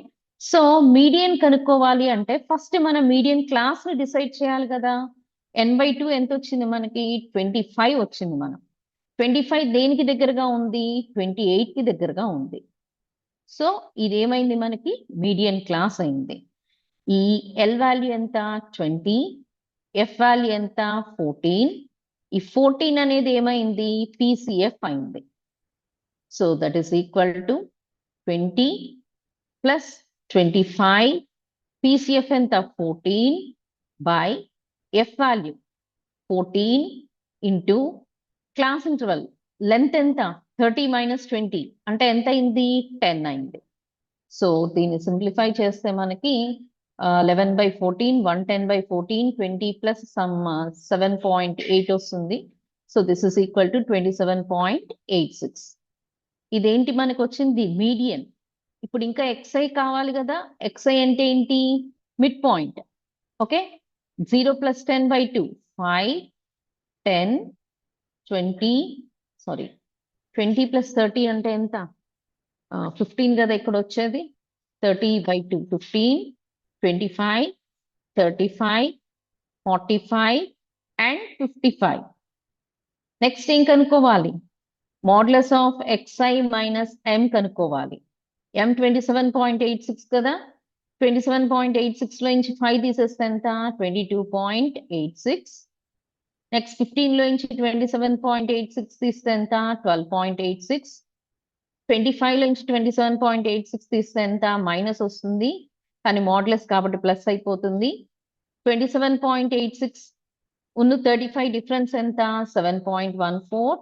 సో మీడియన్ కనుక్కోవాలి అంటే ఫస్ట్ మనం మీడియన్ క్లాస్ ని డిసైడ్ చేయాలి కదా. ఎన్ బై 2 ఎంత వచ్చింది మనకి? 25 వచ్చింది. మనం 25 దేనికి దగ్గరగా ఉంది? 28 కి దగ్గరగా ఉంది. సో ఇదేమైంది మనకి? మీడియన్ క్లాస్ అయింది. ఈ ఎల్ వాల్యూ ఎంత? 20, ఎఫ్ వాల్యూ ఎంత? 14. ఈ 14 అనేది ఏమైంది? PCF అయింది. So that is equal to 20 plus 25 PCF ఎంత 14 by F value 14 into class interval length ఎంత 30 minus 20 అంటే ఎంత అయింది 10 అయింది. సో దీన్ని సింప్లిఫై చేస్తే మనకి 11 by 14 110 by 14 20 plus some 7.8 వస్తుంది. So this is equal to 27.86. ఇదేంటి మనకు వచ్చింది మీడియన్. ఇప్పుడు ఇంకా xi కావాలి కదా. xi అంటే ఏంటి mid point. Okay 0 plus 10 by 2 5 10 20 sorry 20 plus 30 అంటే ఎంత 15 కదా ఇక్కడ వచ్చేది. 30 by 2 15 25 35 45 and 55. నెక్స్ట్ ఏం కనుక్కోవాలి modulus of xi minus m కనుక్కోవాలి. m 27.86 కదా. 27.86 లో నుంచి 5 తీసేస్తే ఎంత 22.86. నెక్స్ట్ 15 లో నుంచి 27.86 తీస్తే ఎంత 12.86. 25 లో నుంచి 27.86 తీస్తే ఎంత మైనస్ వస్తుంది కానీ మోడ్యులస్ కాబట్టి ప్లస్ అయిపోతుంది. 27.86 ఉన్న 35 డిఫరెన్స్ ఎంత 7.14.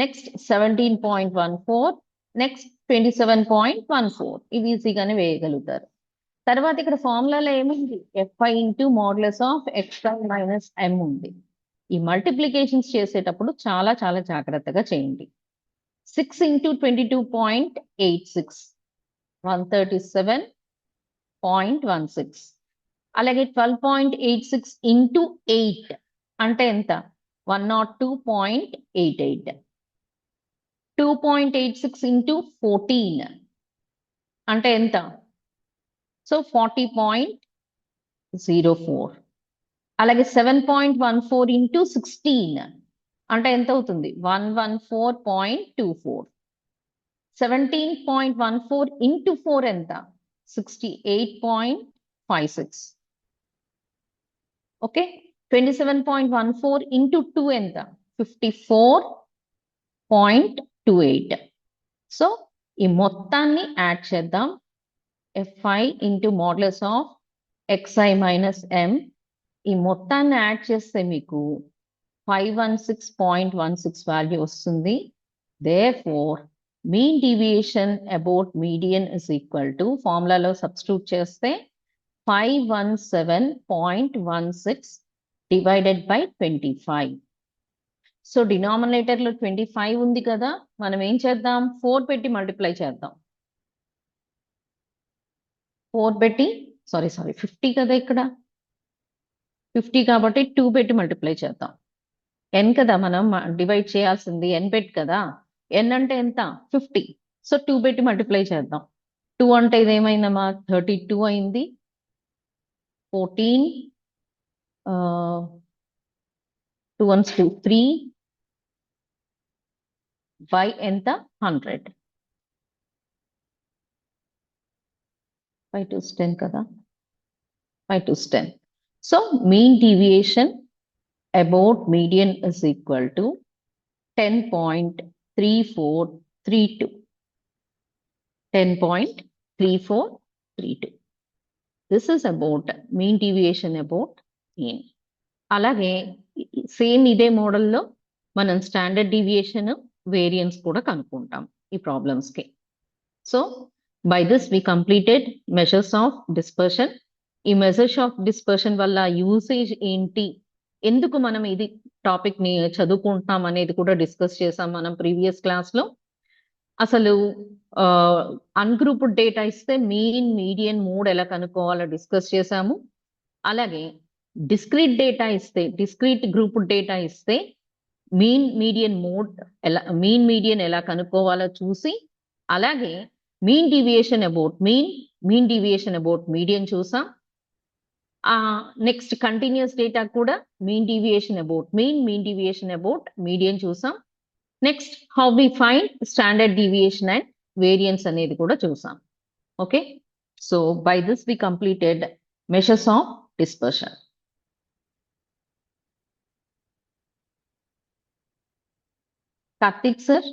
నెక్స్ట్ 17.14. నెక్స్ట్ 27.14. ఇవి ఈజీగానే వేయగలుగుతారు. తర్వాత ఇక్కడ ఫార్ములాలో ఏముంది fi into modulus of xi minus m ఉంది. ఈ మల్టిప్లికేషన్స్ చేసేటప్పుడు చాలా చాలా జాగ్రత్తగా చేయండి. 6 into 22.86 137.16. అలాగే 12.86 into 8 అంటే ఎంత 102.88. 2.86 into 14 అంటే ఎంత సో 40.04. అలాగే 7.14 into 16 అంటే ఎంత అవుతుంది 114.24. 17.14 into 4 ఎంత 68.56. ఓకే 27.14 into 2 ఎంత 54.28. సో ఈ మొత్తాన్ని యాడ్ చేద్దాం. fi into modulus of xi minus m ఈ మొత్తాన్ని యాడ్ చేస్తే మీకు 516.16 వాల్యూ వస్తుంది. Therefore, mean deviation about median is equal to ఫార్ములాలో సబ్స్టిట్యూట్ చేస్తే 517.16 divided by 25. సో డినామినేటర్ లో 25 ఉంది కదా మనం ఏం చేద్దాం 4 పెట్టి మల్టిప్లై చేద్దాం. 4 పెట్టి సారీ 50 కదా ఇక్కడ 50 కాబట్టి 2 పెట్టి మల్టిప్లై చేద్దాం. n కదా మనం డివైడ్ చేయాల్సింది n పెట్టి కదా. n అంటే ఎంత 50. సో 2 పెట్టి మల్టిప్లై చేద్దాం. 2 అంటే ఇదేమైందమ్మా 32 అయింది. 14 2 1 2 3 by ఎంత 100. 5 2 10 కదా 5 2 10. So mean deviation about median is equal to 10.3432. 10.3432. This is about mean deviation about mean. అలాగే సేమ్ ఇదే మోడల్లో మనం స్టాండర్డ్ డీవియేషన్ వేరియన్స్ కూడా కనుక్కుంటాం ఈ ప్రాబ్లమ్స్ కి. So by this we completed measures of dispersion. ఈ మెజర్స్ ఆఫ్ డిస్పర్షన్ వల్ల usage ఏంటి ఎందుకు మనం ఇది టాపిక్ ని చదువుకుంటాం అనేది కూడా డిస్కస్ చేసాం మనం ప్రీవియస్ క్లాస్ లో. అసలు అన్గ్రూప్డ్ డేటా ఇస్తే మీన్ మీడియన్ మోడ్ ఎలా కనుక్కోవాలో డిస్కస్ చేసాము. అలాగే డిస్క్రీట్ డేటా ఇస్తే డిస్క్రీట్ గ్రూప్డ్ డేటా ఇస్తే మీన్ మీడియన్ ఎలా కనుక్కోవాలో చూసి అలాగే మీన్ డీవియేషన్ అబౌట్ మీడియన్ చూసాం. నెక్స్ట్ కంటిన్యూస్ డేటా కూడా mean deviation about mean deviation about median చూసాం. Next how we find standard deviation and variance అనేది కూడా చూసాం. Okay so by this we completed measures of dispersion. Karthik sir